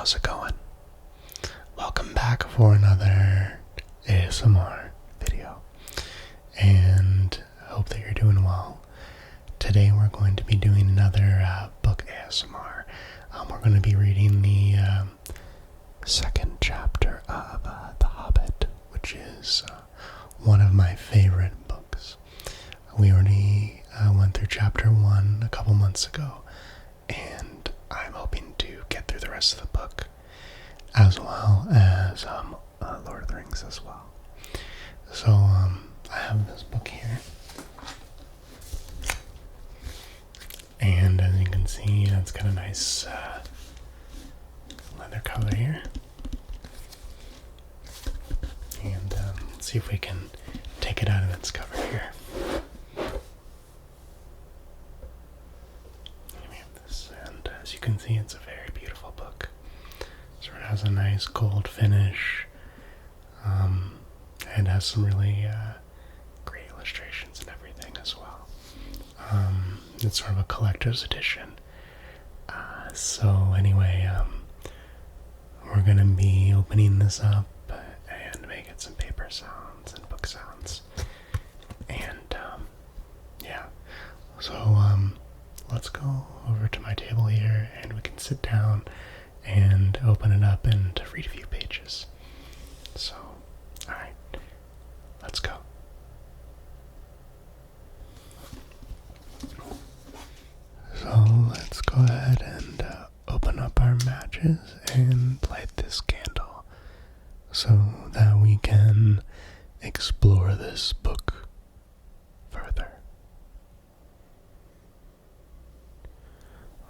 how's it going? Welcome back for another ASMR video, and I hope that you're doing well. Today we're going to be doing another book ASMR. We're going to be reading the second chapter of The Hobbit, which is one of my favorite books. We already went through chapter 1 a couple months ago, and I'm hoping to get through the rest of the book, as well as Lord of the Rings as well. So I have this book here, and as you can see, it's got a nice leather cover here. And let's see if we can take it out of its cover here. We have this, and as you can see, it's a very beautiful book. So it has a nice gold finish. It has some really great illustrations and everything as well. It's sort of a collector's edition. So anyway, we're going to be opening this up and making some paper sounds and book sounds. And yeah, so let's go over to my table here and we can sit down and open it up and read a few pages. So, alright, let's go. So let's go ahead and open up our matches and light this candle so that we can explore this book further.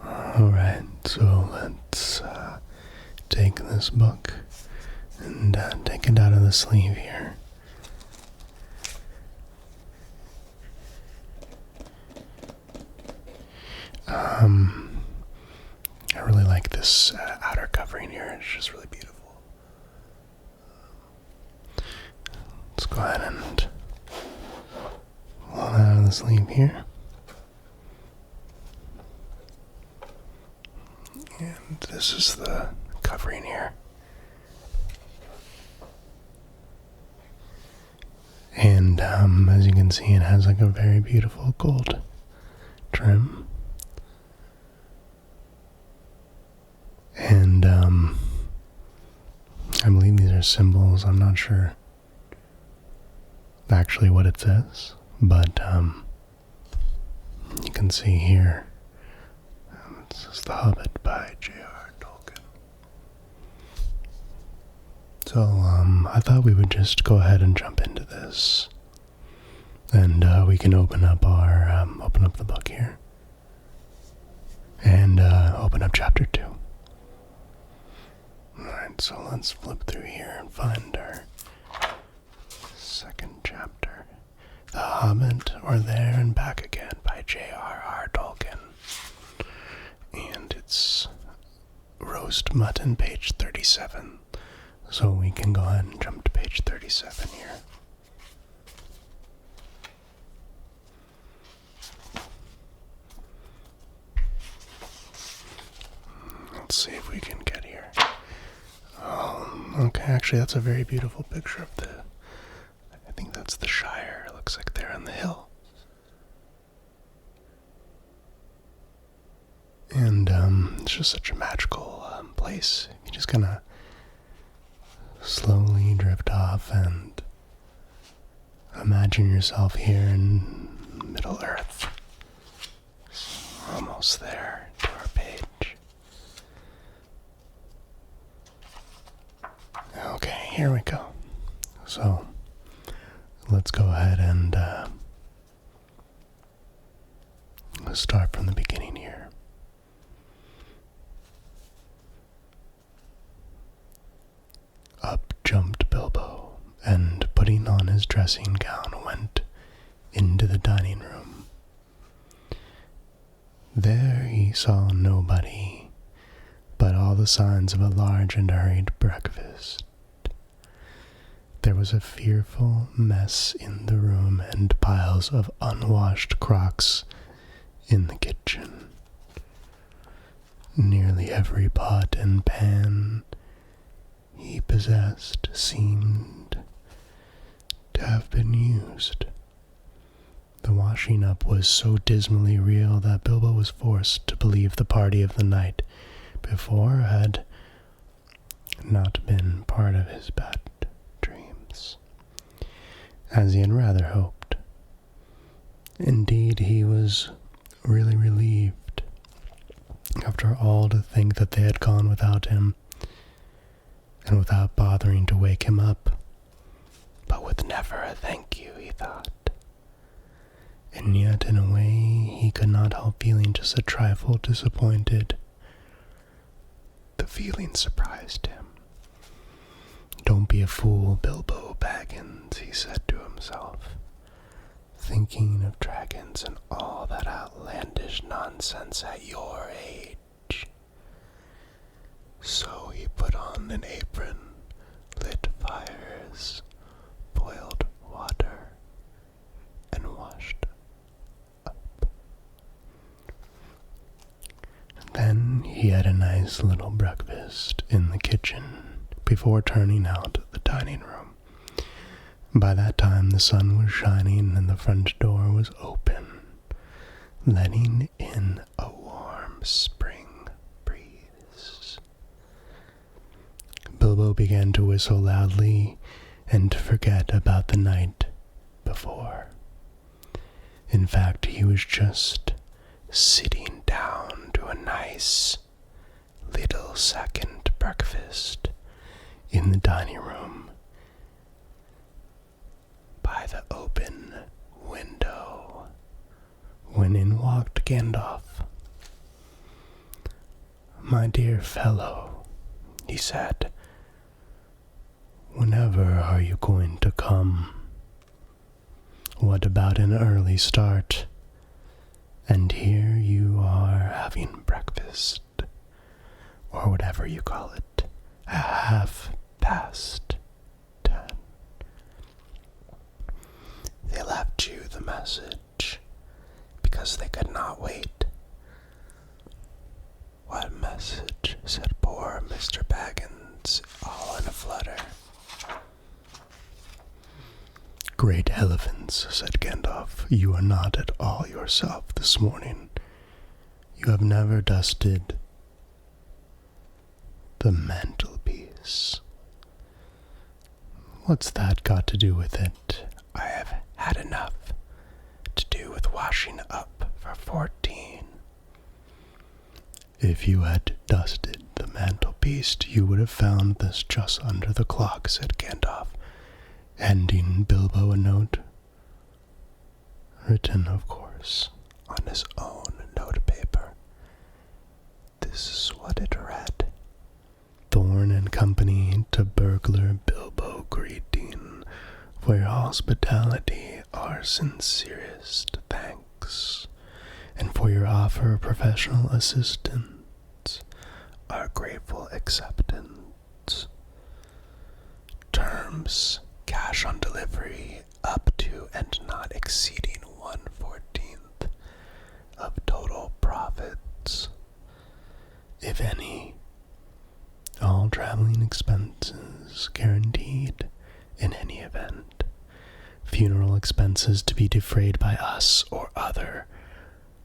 Alright, so let's take this book and take it out of the sleeve here. I really like this outer covering here. It's just really beautiful. Let's go ahead and pull it out of the sleeve here. And this is the covering here. And as you can see, it has like a very beautiful gold trim. And I believe these are symbols. I'm not sure actually what it says, but you can see here, this is The Hobbit by J.R. Tolkien. So I thought we would just go ahead and jump into this, and we can open up the book here, and open up chapter 2. Alright, so let's flip through here and find our second chapter. The Hobbit, or There and Back Again by J.R.R. Tolkien. And it's Roast Mutton, page 37. So we can go ahead and jump to page 37 here. Let's see if we can get here. Okay, actually that's a very beautiful picture of I think that's the Shire. It looks like they're on the hill. And it's just such a magical place. You just kind of slowly drift off and imagine yourself here in Middle Earth. We're almost there to our page. Okay, here we go. So let's go ahead and let's start from the beginning here. Up jumped Bilbo, and putting on his dressing gown, went into the dining room. There he saw nobody, but all the signs of a large and hurried breakfast. There was a fearful mess in the room, and piles of unwashed crocks in the kitchen. Nearly every pot and pan he possessed seemed to have been used. The washing up was so dismally real that Bilbo was forced to believe the party of the night before had not been part of his bad dreams, as he had rather hoped. Indeed, he was really relieved, after all, to think that they had gone without him, and without bothering to wake him up, but with never a thank you, he thought. And yet, in a way, he could not help feeling just a trifle disappointed. The feeling surprised him. "Don't be a fool, Bilbo Baggins," he said to himself, thinking of dragons and all that outlandish nonsense at your age. So he put on an apron, lit fires, boiled water, and washed up. Then he had a nice little breakfast in the kitchen before turning out the dining room. By that time the sun was shining and the front door was open, letting in a warm spring breeze. Bilbo began to whistle loudly and to forget about the night before. In fact, he was just sitting down to a nice little second breakfast in the dining room by the open window when in walked Gandalf. "My dear fellow," he said, "whenever are you going to come? What about an early start? And here you are having breakfast, or whatever you call it, at 10:30. They left you the message because they could not wait." "What message?" said poor Mr. Baggins, all in a flutter. "Great heavens," said Gandalf, "you are not at all yourself this morning. You have never dusted the mantelpiece." "What's that got to do with it?" "I have had enough to do with washing up for 14. "If you had dusted the mantelpiece, you would have found this just under the clock," said Gandalf, handing Bilbo a note, written, of course, on his own notepaper. This is what it read: "Thorn and Company to burglar Bilbo greeting. For your hospitality, our sincerest thanks, and for your offer of professional assistance, our grateful acceptance. Terms: cash on delivery up to and not exceeding 1/14 of total profits, if any. All traveling expenses guaranteed in any event. Funeral expenses to be defrayed by us or other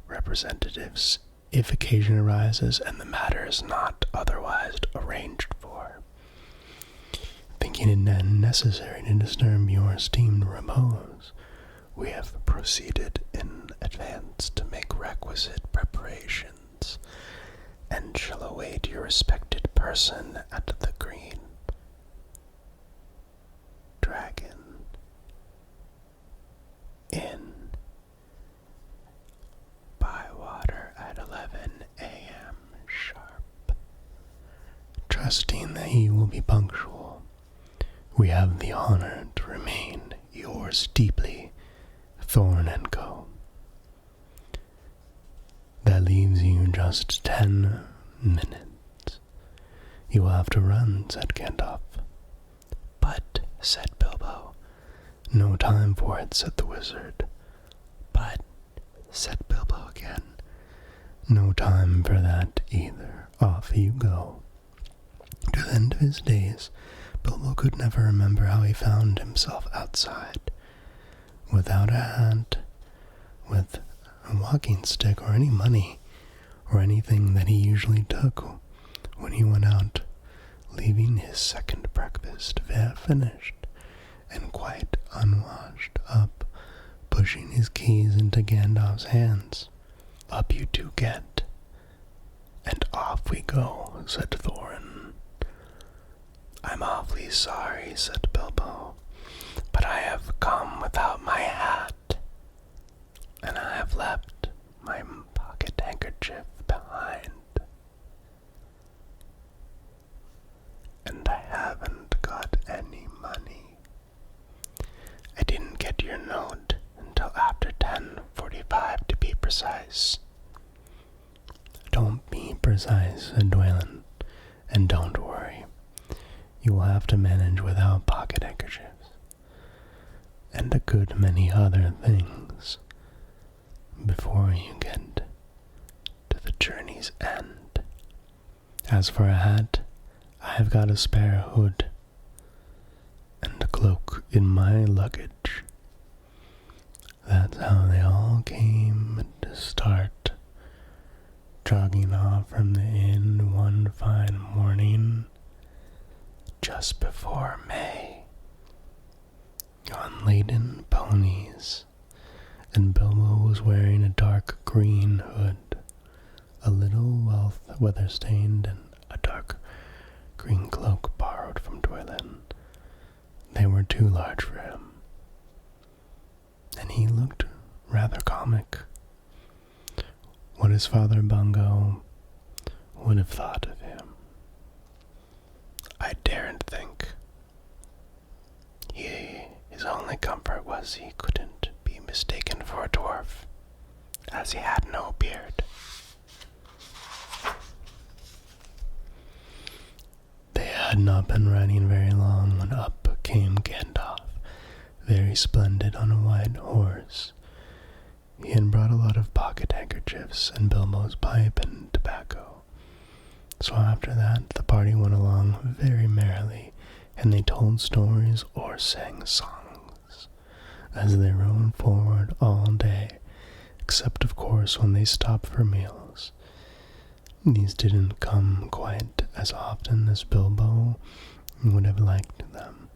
representatives if occasion arises and the matter is not otherwise arranged for. Thinking it necessary to disturb your esteemed repose, we have proceeded in advance to make requisite preparations, and shall await your respected person at the Green Dragon Inn by water at 11 a.m. sharp. Trusting that he will be punctual, we have the honor to remain yours deeply, Thorn & Co." "That leaves you just 10 minutes. You will have to run," said Gandalf. "But," said Bilbo. "No time for it," said the wizard. "But," said Bilbo again. No time for that either. Off you go. To the end of his days, Bilbo could never remember how he found himself outside, without a hat, with a walking stick, or any money, or anything that he usually took when he went out, leaving his second breakfast finished and quite unwashed up, pushing his keys into Gandalf's hands. Up you two get. And off we go, said Thorin. I'm awfully sorry, said Bilbo, but I have come without my hat, and I have left my pocket handkerchief behind. And I haven't got any money. I didn't get your note until after 10:45 to be precise. Don't be precise, said Dwalin, and don't worry. You will have to manage without pocket handkerchiefs, and a good many other things, before you get to the journey's end. As for a hat, I have got a spare hood and a cloak in my luggage. That's how they all came to start, jogging off from the inn one fine morning, just before May, on laden ponies, and Bilbo was wearing a dark green hood, a little weather-stained, and a dark green cloak borrowed from Dwalin. They were too large for him, and he looked rather comic. What his father Bungo would have thought of him, I daren't think. His only comfort was he couldn't be mistaken for a dwarf, as he had no beard. They had not been riding very long when up came Gandalf, very splendid on a white horse. He had brought a lot of pocket handkerchiefs and Bilbo's pipe and tobacco. So after that, the party went along very merrily, and they told stories or sang songs as they rode forward all day, except of course when they stopped for meals. These didn't come quite as often as Bilbo would have liked them,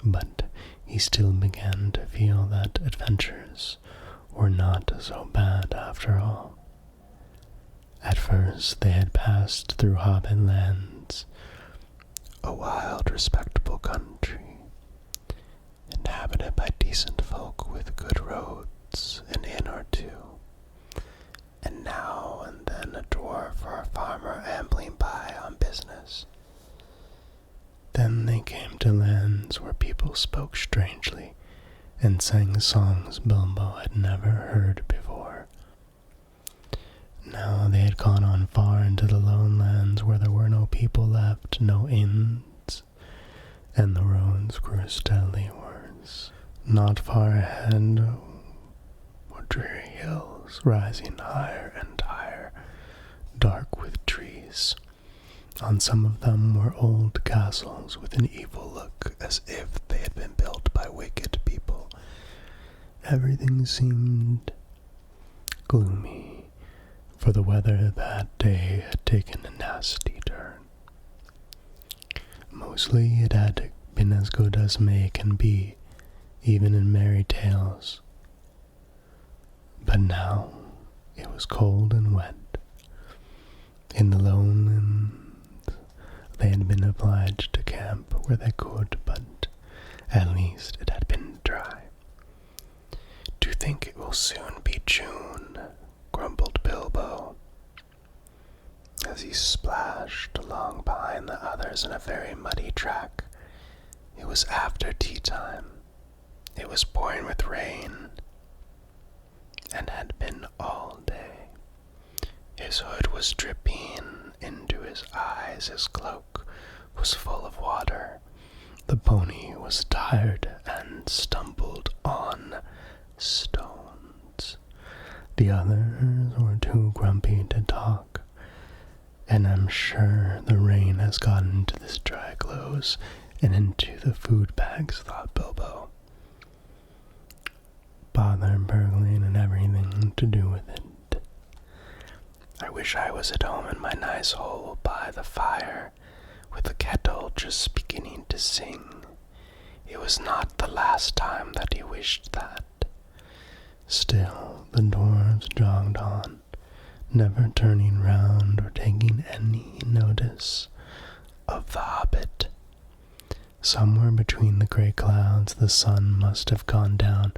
but he still began to feel that adventures were not so bad after all. At first they had passed through Hobbit lands, a wild, respectable country, inhabited by decent folk with good roads, an inn or two, and now and then a dwarf or a farmer ambling by on business. Then they came to lands where people spoke strangely and sang songs Bilbo had never heard before. Now they had gone on far into the lone lands where there were no people left, no inns, and the roads grew steadily worse. Not far ahead were dreary hills rising higher and higher, dark with trees. On some of them were old castles with an evil look, as if they had been built by wicked people. Everything seemed gloomy, for the weather that day had taken a nasty turn. Mostly it had been as good as May can be, even in merry tales. But now it was cold and wet. In the lowlands they had been obliged to camp where they could, but at least it had been dry. "Do you think it will soon be June?" grumbled Bilbo, as he splashed along behind the others in a very muddy track. It was after tea time. It was pouring with rain, and had been all day. His hood was dripping into his eyes, his cloak was full of water, the pony was tired and stumbled on stones. The others were too grumpy to talk, and I'm sure the rain has gotten into this dry clothes and into the food bags, thought Bilbo. Bother burgling and everything to do with it. I wish I was at home in my nice hole by the fire, with the kettle just beginning to sing. It was not the last time that he wished that. Still, the dwarves jogged on, never turning round or taking any notice of the hobbit. Somewhere between the gray clouds the sun must have gone down,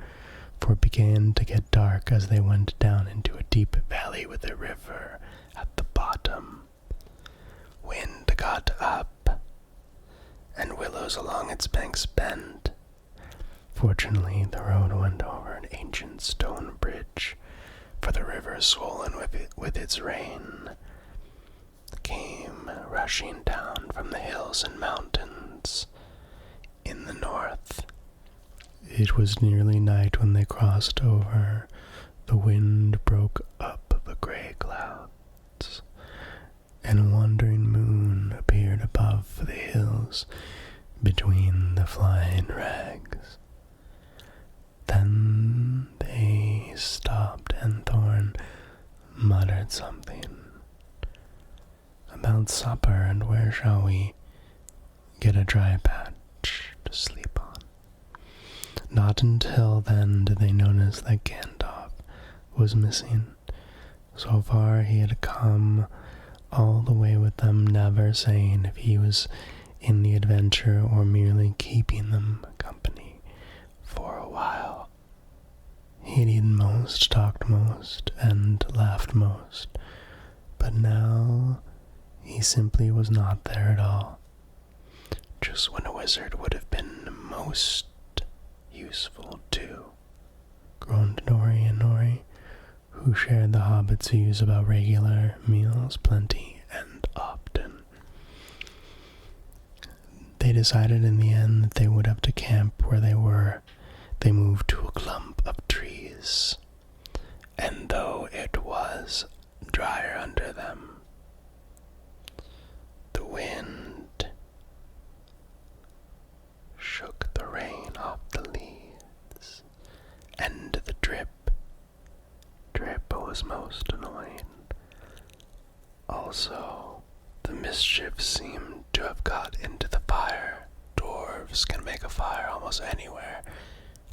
for it began to get dark as they went down into a deep valley with a river at the bottom. Wind got up, and willows along its banks bent. Fortunately, the road went over an ancient stone bridge, for the river, swollen with its rain, came rushing down from the hills and mountains in the north. It was nearly night when they crossed over. The wind broke up the gray clouds, and a wandering moon appeared above the hills between the flying rags. Then they stopped, and Thorn muttered something about supper and where shall we get a dry patch to sleep on. Not until then did they notice that Gandalf was missing. So far he had come all the way with them, never saying if he was in the adventure or merely keeping them company for a while. He had eaten most, talked most, and laughed most, but now he simply was not there at all. Just when a wizard would have been most useful too, groaned Dori and Nori, who shared the hobbit's views about regular meals, plenty, and often. They decided in the end that they would have to camp where they were. They moved to a clump of trees, and though it was drier under them, the wind shook the rain off the leaves, and the drip was most annoying. Also, the mischief seemed to have got into the fire. Dwarves can make a fire almost anywhere,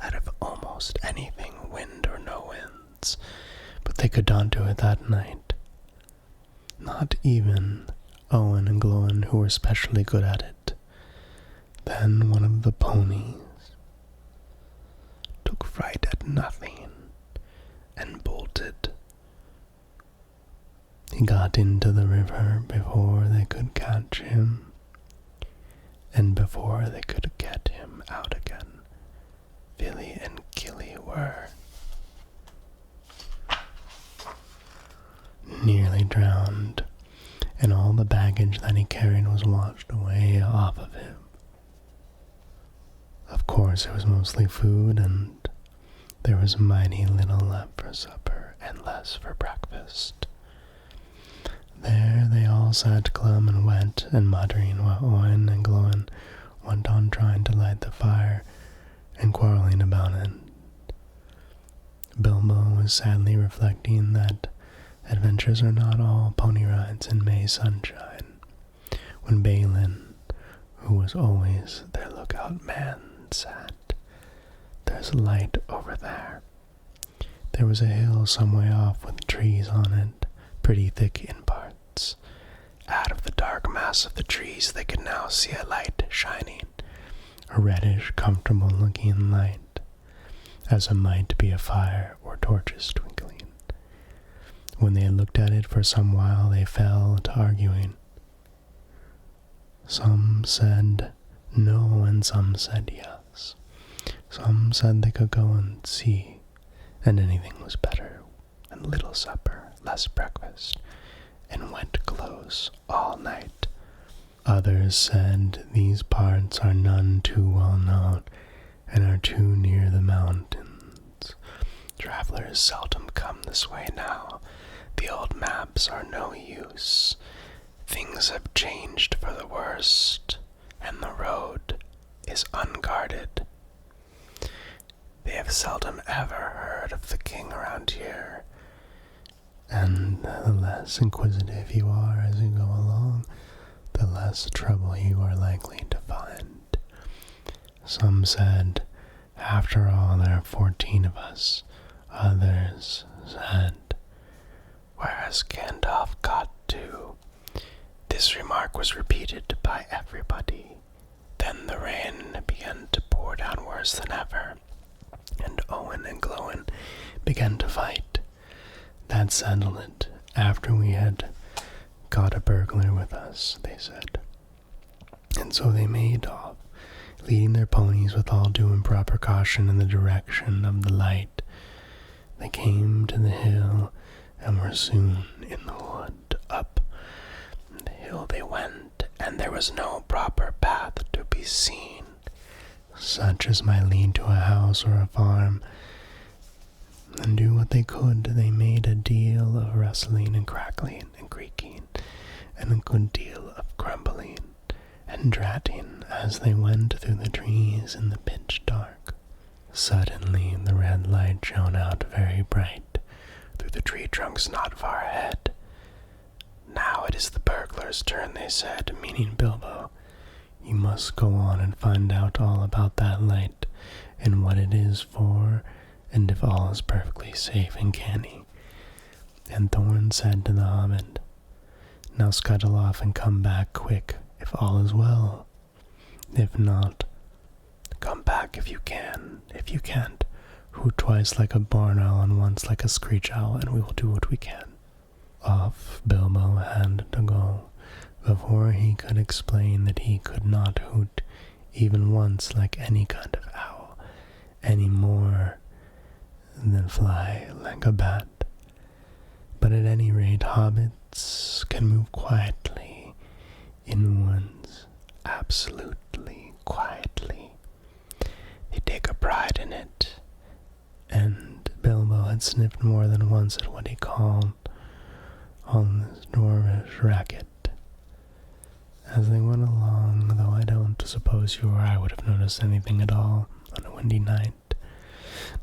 out of almost anything, wind or no winds, but they could not do it that night. Not even Owen and Glowin, who were especially good at it. Then one of the ponies took fright at nothing and bolted. He got into the river before they could catch him, and before they could get him out again, Billy and Gilly were nearly drowned, and all the baggage that he carried was washed away off of him. Of course, it was mostly food, and there was mighty little left for supper and less for breakfast. There they all sat glum and wet and muttering while Owen and Glowin went on trying to light the fire and quarreling about it. Bilbo was sadly reflecting that adventures are not all pony rides in May sunshine, when Balin, who was always their lookout man, said, "There's a light over there." There was a hill some way off with trees on it, pretty thick in parts. Out of the dark mass of the trees they could now see a light shining, a reddish, comfortable-looking light, as it might be a fire or torches twinkling. When they had looked at it for some while, they fell to arguing. Some said no, and some said yes. Some said they could go and see, and anything was better, and little supper, less breakfast, and went close all night. Others said these parts are none too well known, and are too near the mountains. Travelers seldom come this way now. The old maps are no use. Things have changed for the worst, and the road is unguarded. They have seldom ever heard of the king around here, and the less inquisitive you are as you go along, the less trouble you are likely to find. Some said, after all, there are 14 of us. Others said, where has Gandalf got to? This remark was repeated by everybody. Then the rain began to pour down worse than ever, and Owen and Glowin began to fight. That settled it. After we had got a burglar with us, they said. And so they made off, leading their ponies with all due and proper caution in the direction of the light. They came to the hill and were soon in the wood. Up the hill they went, and there was no proper path to be seen, such as might lead to a house or a farm. And do what they could, they made a deal of rustling and crackling and creaking, and a good deal of grumbling and dratting as they went through the trees in the pitch dark. Suddenly the red light shone out very bright through the tree trunks not far ahead. Now it is the burglar's turn, they said, meaning Bilbo. You must go on and find out all about that light, and what it is for, and if all is perfectly safe and canny. And Thorin said to the Hobbit, now scuttle off and come back quick if all is well. If not, come back if you can. If you can't, hoot twice like a barn owl and once like a screech owl, and we will do what we can. Off Bilbo had to go, before he could explain that he could not hoot even once like any kind of owl, any more than fly like a bat. But at any rate, hobbits can move quietly in woods, absolutely quietly. They take a pride in it, and Bilbo had sniffed more than once at what he called on this dwarvish racket. As they went along, though I don't suppose you or I would have noticed anything at all on a windy night,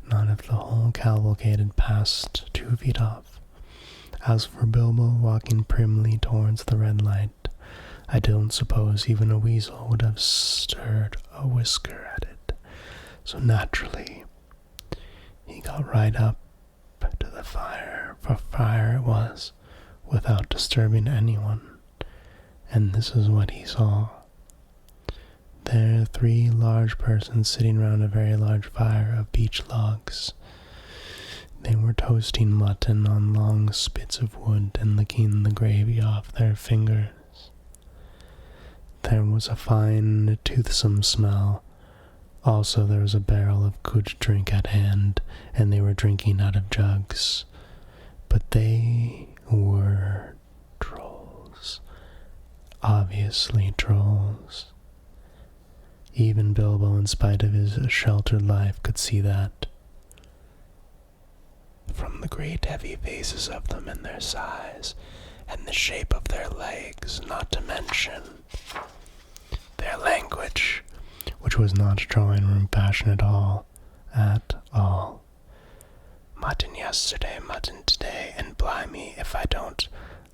not if the whole cavalcade had passed 2 feet off. As for Bilbo walking primly towards the red light, I don't suppose even a weasel would have stirred a whisker at it. So naturally, he got right up to the fire, for fire it was, without disturbing anyone. And this is what he saw. There 3 large persons sitting round a very large fire of beech logs. They were toasting mutton on long spits of wood and licking the gravy off their fingers. There was a fine, toothsome smell. Also there was a barrel of good drink at hand, and they were drinking out of jugs. But they were trolls. Obviously trolls. Even Bilbo, in spite of his sheltered life, could see that. From the great heavy faces of them and their size, and the shape of their legs, not to mention their language, which was not drawing room fashion at all. Mutton yesterday, mutton today, and blimey if I don't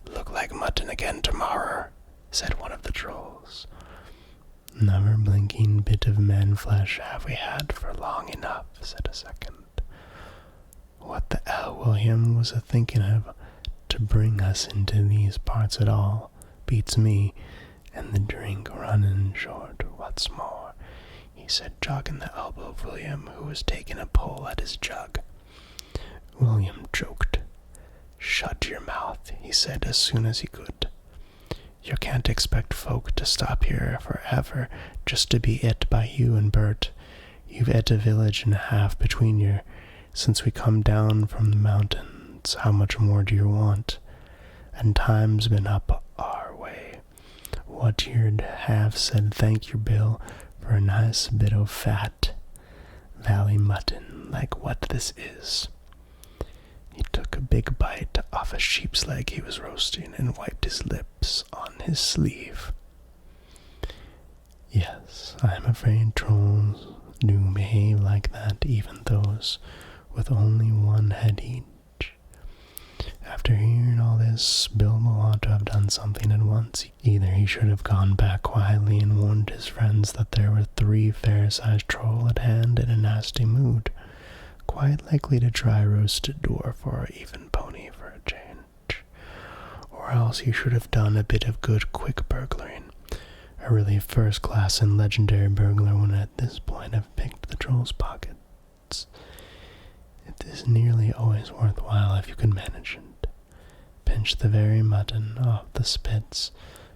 look like mutton again tomorrow, said one of the trolls. Never blinking bit of man flesh have we had for long enough, said a second. What the hell William was a-thinking of to bring us into these parts at all, beats me, and the drink running short, what's more, he said, jogging the elbow of William, who was taking a pull at his jug. William choked. Shut your mouth, he said as soon as he could. You can't expect folk to stop here forever just to be et by you and Bert. You've et a village and a half between you since we come down from the mountains. How much more do you want? And time's been up our way. What you'd have said thank you, Bill, for a nice bit of fat valley mutton like what this is. He took a big bite off a sheep's leg he was roasting and wiped his lips on his sleeve. Yes, I am afraid trolls do behave like that, even those with only one head each. After hearing all this, Bilbo ought to have done something at once. Either he should have gone back quietly and warned his friends that there were 3 fair-sized trolls at hand in a nasty mood, quite likely to try roasted dwarf or even pony for a change. Or else he should have done a bit of good quick burglaring. A really first-class and legendary burglar would at this point have picked the troll's pockets. It is nearly always worthwhile if you can manage it. Pinch the very mutton off the spits,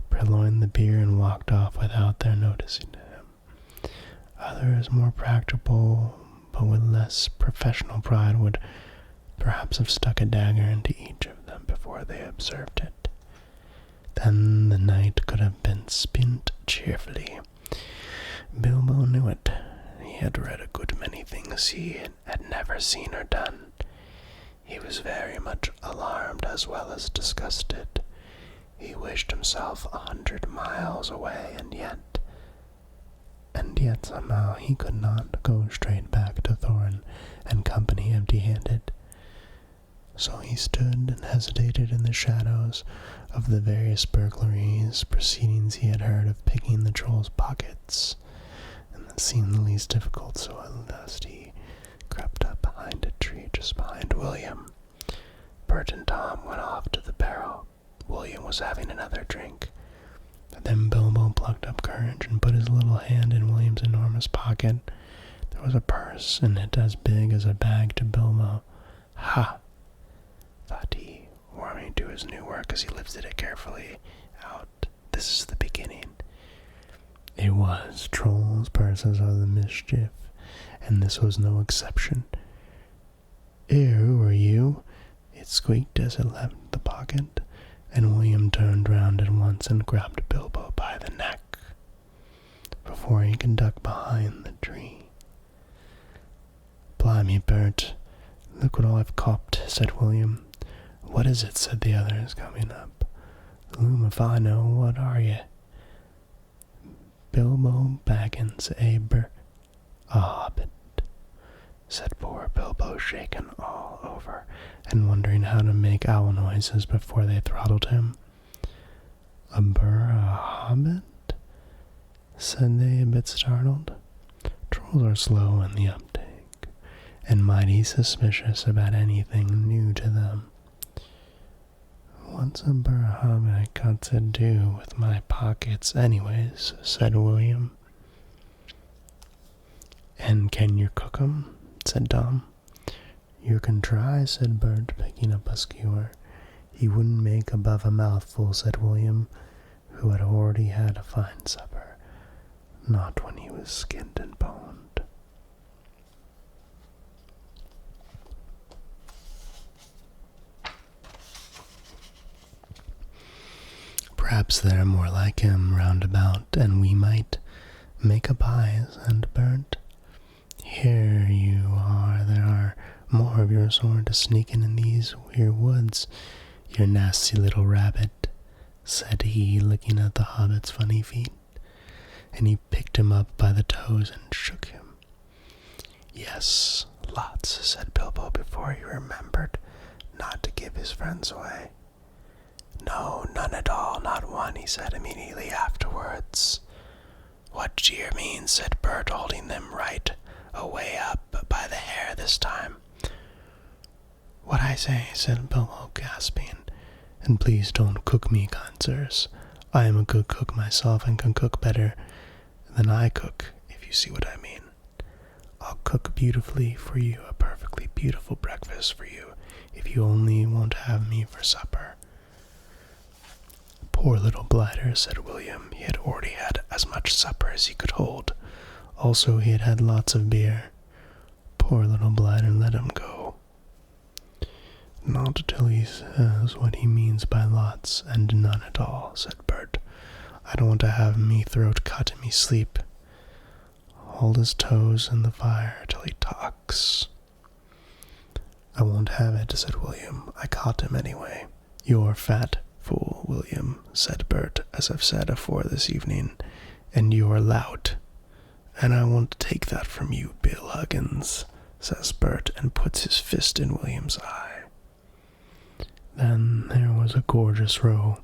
purloined the beer, and walked off without their noticing him. Others, more practical but with less professional pride, would perhaps have stuck a dagger into each of them before they observed it. Then the night could have been spent cheerfully. Bilbo knew it. He had read a good many things he had never seen or done. He was very much alarmed as well as disgusted. He wished himself 100 miles away, and yet somehow he could not go straight back to Thorin and company empty-handed. So he stood and hesitated in the shadows of the various burglaries proceedings he had heard of picking the troll's pockets, and that seemed the least difficult, so at last he crept up behind a tree just behind William. Bert and Tom went off to the barrel. William was having another drink. Then Bilbo plucked up courage and put his little hand in William's enormous pocket. There was a purse in it as big as a bag to Bilbo. Ha! Thought he, warming to his new work as he lifted it carefully out. This is the beginning. It was. Trolls' purses are the mischief, and this was no exception. Who are you? It squeaked as it left the pocket, and William turned round at once and grabbed Bilbo by the neck before he could duck behind the tree. Blimey, Bert, look what all I've copped, said William. What is it? Said the others, coming up. Loom if I know, what are ye? Bilbo Baggins, a hobbit, said poor Bilbo, shaken all over, and wondering how to make owl noises before they throttled him. A hobbit? Said they, a bit startled. Trolls are slow in the uptake, and mighty suspicious about anything new to them. What's a hobbit got to do with my pockets anyways? Said William. And can you cook 'em? Said Tom. You can try, said Bert, picking up a skewer. He wouldn't make above a mouthful, said William, who had already had a fine supper. Not when he was skinned and boned. Perhaps there are more like him round about, and we might make a pie, said Bert. Here you are, there are more of your sort sneaking in these weird woods, you nasty little rabbit, said he, looking at the hobbit's funny feet, and he picked him up by the toes and shook him. Yes, lots, said Bilbo before he remembered not to give his friends away. No, none at all, not one, he said immediately afterwards. What do you mean, said Bert, holding them right away up by the hair this time. What I say, said Bilbo, gasping, and please don't cook me, kind sirs. I am a good cook myself and can cook better than I cook, if you see what I mean. I'll cook beautifully for you, a perfectly beautiful breakfast for you, if you only won't have me for supper. Poor little blighter, said William. He had already had as much supper as he could hold. Also, he had had lots of beer. Poor little blighter, let him go. Not till he says what he means by lots and none at all, said Bert. I don't want to have me throat cut in me sleep. Hold his toes in the fire till he talks. "I won't have it," said William. "I caught him anyway." "You're fat fool, William," said Bert, "as I've said afore this evening, and you're lout. And I won't take that from you, Bill Huggins," says Bert, and puts his fist in William's eye. Then there was a gorgeous row.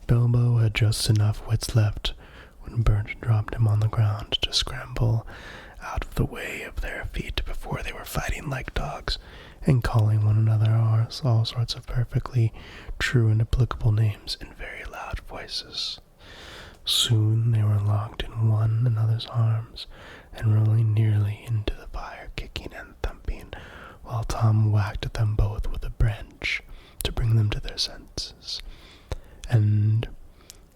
Bilbo had just enough wits left when Bert dropped him on the ground to scramble out of the way of their feet before they were fighting like dogs and calling one another all sorts of perfectly true and applicable names in very loud voices. Soon they were locked in one another's arms and rolling nearly into the fire, kicking and thumping, while Tom whacked at them both with a branch to bring them to their senses, and,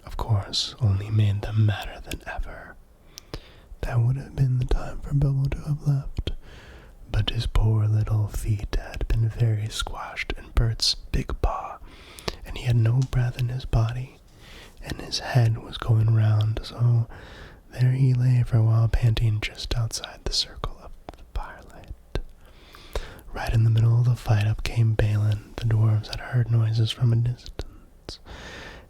of course, only made them madder than ever. That would have been the time for Bilbo to have left, but his poor little feet had been very squashed in Bert's big paw, and he had no breath in his body, and his head was going round, so there he lay for a while, panting just outside the circle of the firelight. Right in the middle of the fight up came Balin. The dwarves had heard noises from a distance,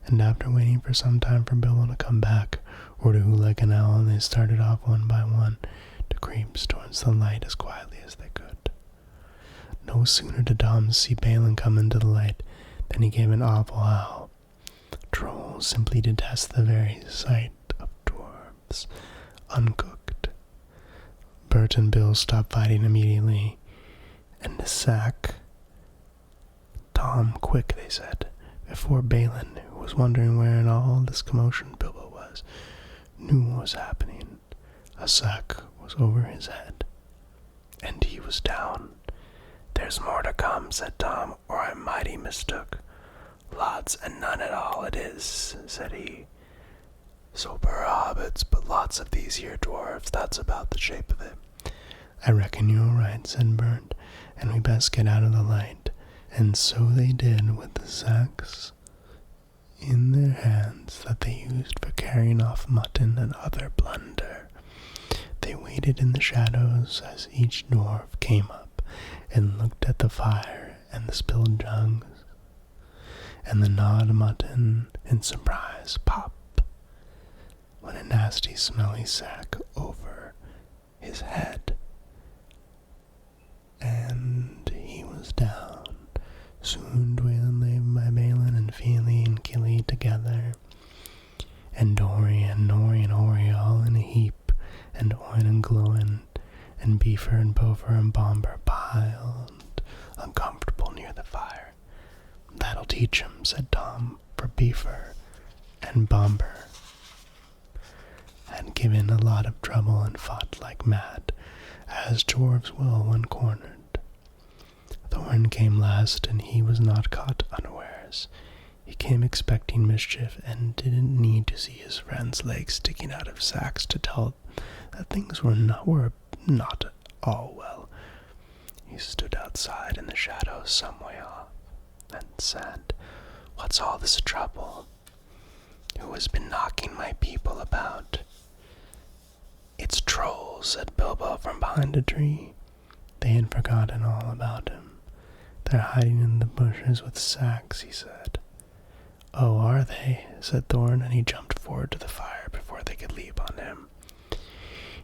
and after waiting for some time for Bilbo to come back, or to hoo like an owl, they started off one by one to creep towards the light as quietly as they could. No sooner did Tom see Balin come into the light than he gave an awful howl. Trolls simply detest the very sight of dwarves, uncooked. Bert and Bill stopped fighting immediately, and the sack. "Tom, quick," they said, before Balin, who was wondering where in all this commotion Bilbo was, knew what was happening. A sack was over his head, and he was down. "There's more to come," said Tom, "or I'm mighty mistook." "Lots and none at all it is," said he. "So per hobbits, but lots of these here dwarves, that's about the shape of it." "I reckon you're right," said Bert, "and we best get out of the light." And so they did, with the sacks in their hands that they used for carrying off mutton and other plunder. They waited in the shadows as each dwarf came up and looked at the fire and the spilled jugs and the gnawed mutton in surprise. Pop! Went a nasty smelly sack over his head, and he was down. Soon Dwalin lay by Balin and Feely and Killy together, and Dory and Nori and Ori all in a heap, and Oin and Glowin, and Beaver and Bover and Bomber piled uncomfortable near the fire. "That'll teach 'em," said Tom, for Beaver and Bomber had given a lot of trouble and fought like mad, as dwarves will when cornered. Thorn came last, and he was not caught unawares. He came expecting mischief, and didn't need to see his friend's legs sticking out of sacks to tell that things were not all well. He stood outside in the shadows some way off, and said, "What's all this trouble? Who has been knocking my people about?" "It's trolls," said Bilbo from behind a tree. They had forgotten all about him. "They're hiding in the bushes with sacks," he said. "Oh, are they?" said Thorn, and he jumped forward to the fire before they could leap on him.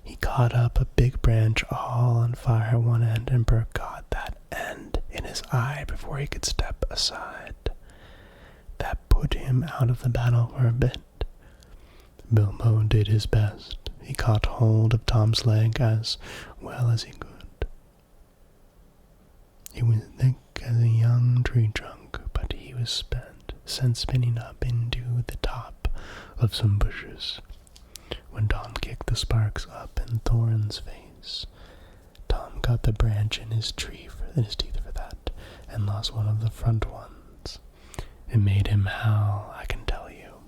He caught up a big branch all on fire one end, and Bert caught that end in his eye before he could step aside. That put him out of the battle for a bit. Bilbo did his best. He caught hold of Tom's leg as well as he could. It was thick as a young tree trunk, but he was sent spinning up into the top of some bushes, when Tom kicked the sparks up in Thorn's face. Tom got the branch in his teeth for that, and lost one of the front ones. It made him howl, I can tell you.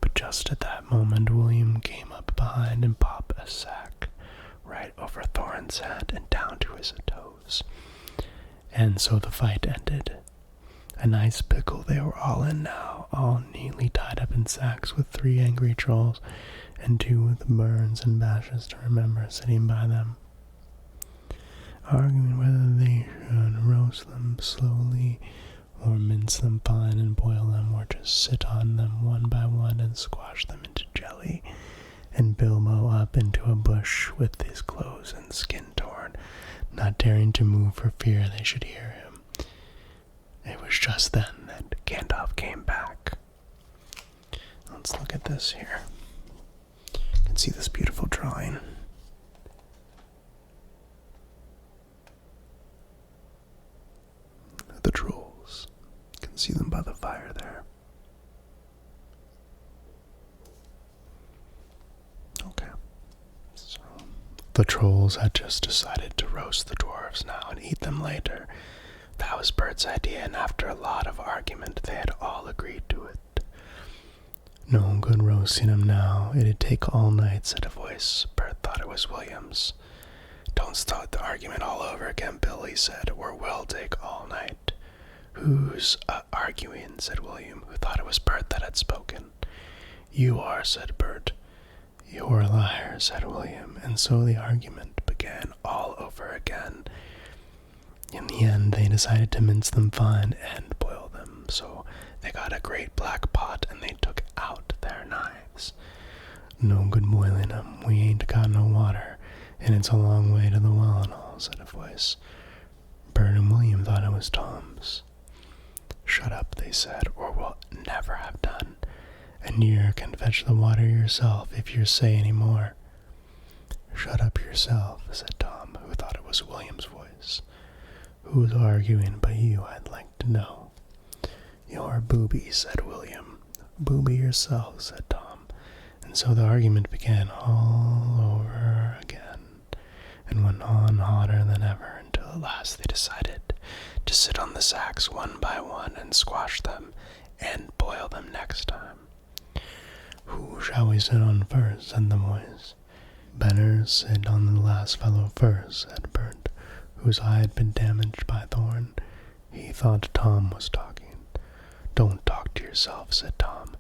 But just at that moment, William came up behind and popped a sack right over Thorn's head and down to his toes. And so the fight ended. A nice pickle they were all in now, all neatly tied up in sacks, with 3 angry trolls and 2 with burns and bashes to remember sitting by them. arguing whether they should roast them slowly or mince them fine and boil them, or just sit on them one by one and squash them into jelly, and Bilbo up into a bush with his clothes and skin torn, not daring to move for fear they should hear him. It was just then that Gandalf came back. Let's look at this here. You can see this beautiful drawing. The trolls. You can see them by the fire there. Okay. So, the trolls had just decided to roast the dwarves now and eat them later. That was Bert's idea, and after a lot of argument, they had all agreed to it. No good roasting him now. It'd take all night, said a voice. Bert thought it was William's. Don't start the argument all over again, Billy said, or we'll take all night. Who's arguing, said William, who thought it was Bert that had spoken. You are, said Bert. You're a liar, said William, and so the argument began all over again. In the end, they decided to mince them fine and boil them, so they got a great black pot and they took out their knives. No good boiling them, we ain't got no water, and it's a long way to the well and all, said a voice. Bert and William thought it was Tom's. Shut up, they said, or we'll never have done, and you can fetch the water yourself if you say any more. Shut up yourself, said Tom, who thought it was William's voice. Who's arguing but you, I'd like to know. You're a booby, said William. Booby yourself, said Tom. And so the argument began all over again, and went on hotter than ever, until at last they decided to sit on the sacks one by one and squash them and boil them next time. Who shall we sit on first, said the voice. Better sit on the last fellow first, said Bert, whose eye had been damaged by a thorn. He thought Tom was talking. Don't talk to yourself, said Tom.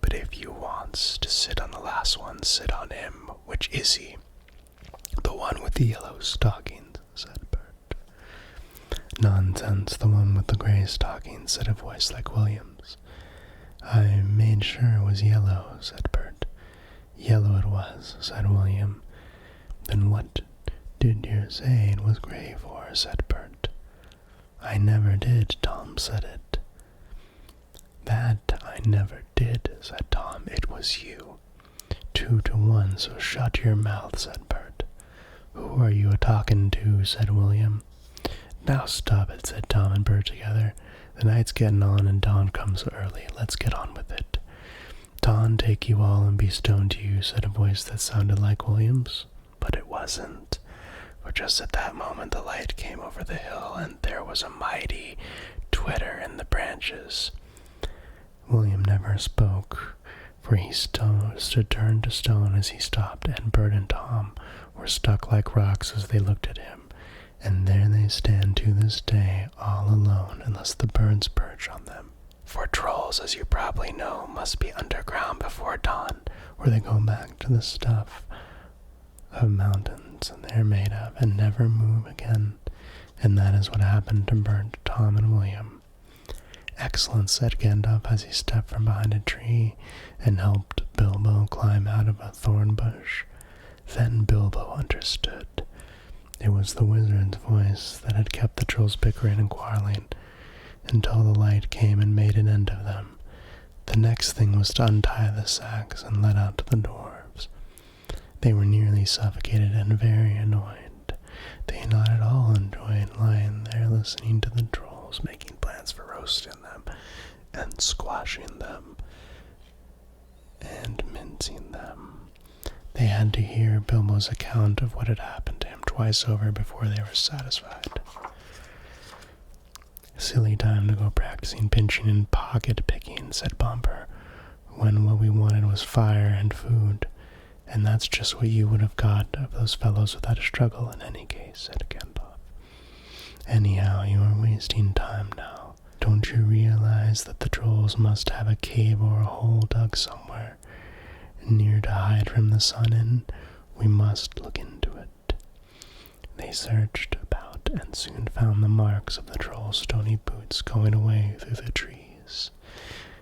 But if you wants to sit on the last one, sit on him. Which is he? The one with the yellow stockings, said Bert. Nonsense, the one with the gray stockings, said a voice like William's. I made sure it was yellow, said Bert. Yellow it was, said William. Then what did you say it was gray for, said Bert. I never did, Tom said it. That I never did, said Tom. It was you. 2-1, so shut your mouth, said Bert. Who are you a-talking to, said William. Now stop it, said Tom and Bert together. The night's getting on and dawn comes early. Let's get on with it. Dawn take you all and be stoned to you, said a voice that sounded like William's. But it wasn't. For just at that moment the light came over the hill, and there was a mighty twitter in the branches. William never spoke, for he stood turned to stone as he stopped, and Bert and Tom were stuck like rocks as they looked at him. And there they stand to this day, all alone, unless the birds perch on them. For trolls, as you probably know, must be underground before dawn, or they go back to the stuff of mountains and they're made of, and never move again. And that is what happened to Bert, Tom, and William. Excellent, said Gandalf as he stepped from behind a tree and helped Bilbo climb out of a thorn bush. Then Bilbo understood. It was the wizard's voice that had kept the trolls bickering and quarreling until the light came and made an end of them. The next thing was to untie the sacks and let out the dwarves. They were nearly suffocated and very annoyed. They not at all enjoyed lying there listening to the trolls making plans for roasting them and squashing them and mincing them. They had to hear Bilbo's account of what had happened to him twice over before they were satisfied. Silly time to go practicing pinching and pocket picking, said Bumper, when what we wanted was fire and food. And that's just what you would have got of those fellows without a struggle in any case, said Gandalf. Anyhow, you are wasting time now. Don't you realize that the trolls must have a cave or a hole dug somewhere near to hide from the sun in? We must look into it. They searched about and soon found the marks of the troll's stony boots going away through the trees.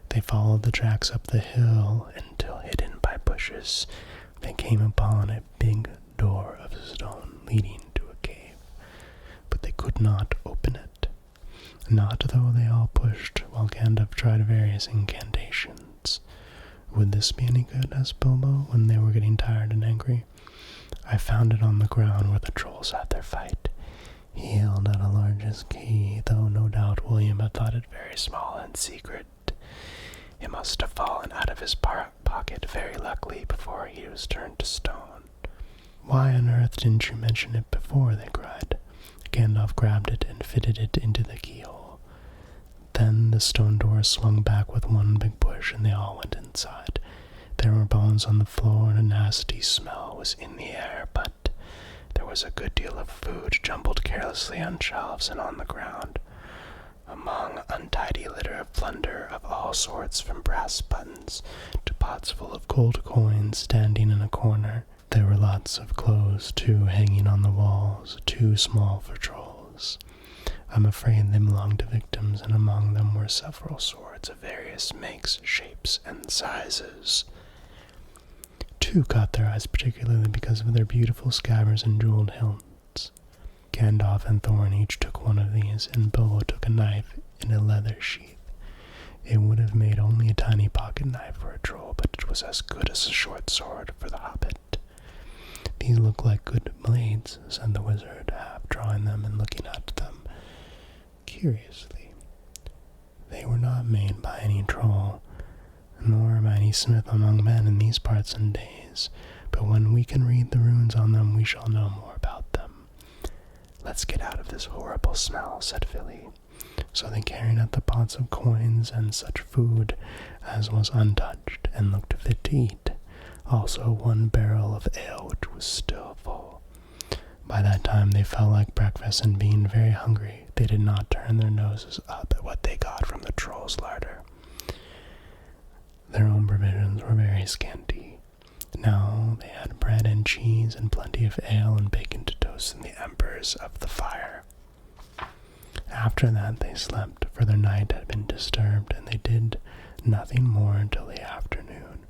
They followed the tracks up the hill until, hidden by bushes, they came upon a big door of stone leading to a cave. But they could not open it, not though they all pushed while Gandalf tried various incantations. Would this be any good? Asked Bilbo when they were getting tired and angry. I found it on the ground where the trolls had their fight. He held out a largest key, though no doubt William had thought it very small and secret. It must have fallen out of his pocket very luckily before he was turned to stone. Why on earth didn't you mention it before? They cried. Gandalf grabbed it and fitted it into the keyhole. Then the stone door swung back with one big push and they all went inside. There were bones on the floor and a nasty smell was in the air, but there was a good deal of food jumbled carelessly on shelves and on the ground. Among untidy litter of plunder of all sorts, from brass buttons to pots full of gold coins standing in a corner. There were lots of clothes, too, hanging on the walls, too small for trolls. I'm afraid they belonged to victims, and among them were several swords of various makes, shapes, and sizes. Two caught their eyes particularly because of their beautiful scabbards and jeweled hilts. Gandalf and Thorin each took one of these, and Bilbo took a knife in a leather sheath. It would have made only a tiny pocket knife for a troll, but it was as good as a short sword for the hobbit. These look like good blades, said the wizard, half drawing them and looking at them curiously. They were not made by any troll, nor by any smith among men in these parts and days, but when we can read the runes on them, we shall know more about them. Let's get out of this horrible smell, said Philly. So they carried out the pots of coins and such food as was untouched and looked fit to eat. Also one barrel of ale which was still full. By that time they felt like breakfast, and being very hungry, they did not turn their noses up at what they got from the troll's larder. Their own provisions were very scanty. Now they had bread and cheese and plenty of ale and bacon to toast in the embers of the fire. After that they slept, for their night had been disturbed, and they did nothing more until the afternoon.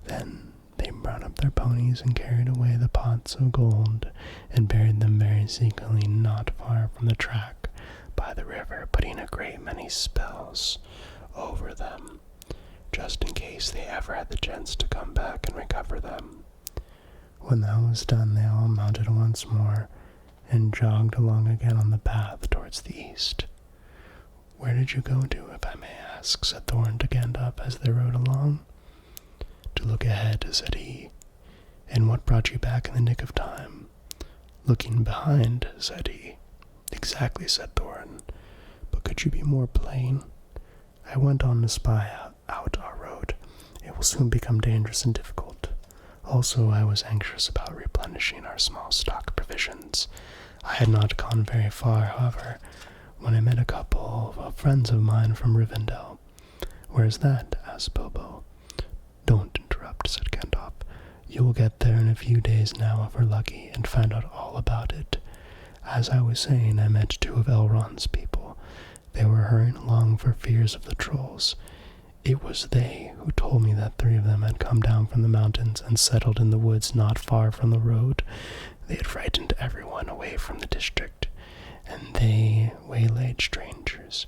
Then they brought up their ponies and carried away the pots of gold and buried them very secretly not far from the track by the river, putting a great many spells over them, just in case they ever had the chance to come back and recover them. When that was done, they all mounted once more and jogged along again on the path towards the east. Where did you go to, if I may ask? Said Thorin to Gandalf as they rode along. To look ahead, said he. And what brought you back in the nick of time? Looking behind, said he. Exactly, said Thorin. But could you be more plain? I went on to spy out our road. It will soon become dangerous and difficult. Also, I was anxious about replenishing our small stock of provisions. I had not gone very far, however, when I met a couple of friends of mine from Rivendell. Where's that? Asked Bilbo. Don't interrupt, said Gandalf. You will get there in a few days now if we're lucky, and find out all about it. As I was saying, I met two of Elrond's people. They were hurrying along for fears of the trolls. It was they who told me that 3 of them had come down from the mountains and settled in the woods not far from the road. They had frightened everyone away from the district, and they waylaid strangers.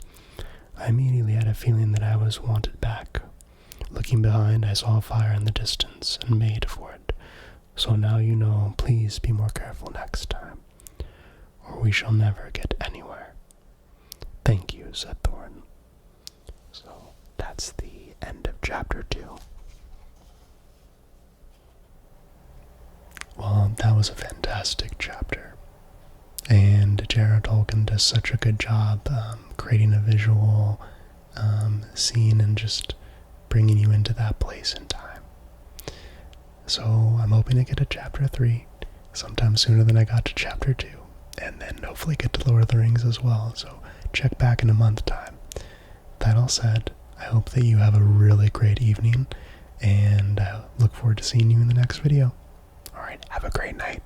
I immediately had a feeling that I was wanted back. Looking behind, I saw a fire in the distance and made for it. So now you know, please be more careful next time, or we shall never get anywhere. Thank you, said Thorin. So that's the end of chapter 2. Well, that was a fantastic chapter. And J.R.R. Tolkien does such a good job creating a visual scene and just bringing you into that place and time. So I'm hoping to get to chapter 3 sometime sooner than I got to chapter 2, and then hopefully get to Lord of the Rings as well, so check back in a month's time. That all said, I hope that you have a really great evening, and I look forward to seeing you in the next video. Alright, have a great night.